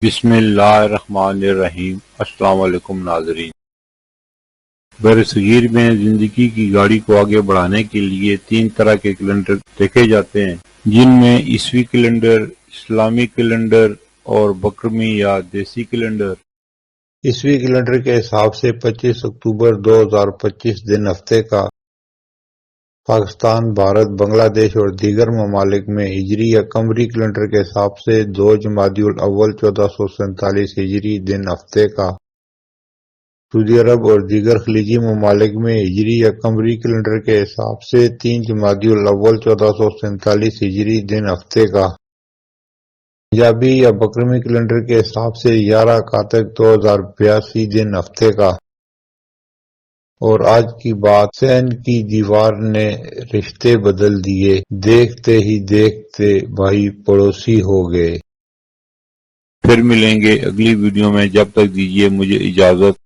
بسم اللہ الرحمن الرحیم۔ السلام علیکم ناظرین۔ برصغیر میں زندگی کی گاڑی کو آگے بڑھانے کے لیے 3 طرح کے کیلنڈر دیکھے جاتے ہیں، جن میں عیسوی کیلنڈر، اسلامی کیلنڈر اور بکرمی یا دیسی کیلنڈر۔ عیسوی کیلنڈر کے حساب سے 25 اکتوبر 2025 دن ہفتے کا پاکستان، بھارت، بنگلہ دیش اور دیگر ممالک میں ہجری یا قمری کیلنڈر کے حساب سے 2 جمادی الاول 1447 ہجری دن ہفتے کا، سعودی عرب اور دیگر خلیجی ممالک میں ہجری یا قمری کیلنڈر کے حساب سے 3 جمادی الاول 1447 ہجری دن ہفتے کا، پنجابی یا بکرمی کیلنڈر کے حساب سے 11 کاتک 2082 دن ہفتے کا۔ اور آج کی بات، حسین کی دیوار نے رشتے بدل دیے، دیکھتے ہی دیکھتے بھائی پڑوسی ہو گئے۔ پھر ملیں گے اگلی ویڈیو میں، جب تک دیجیے مجھے اجازت۔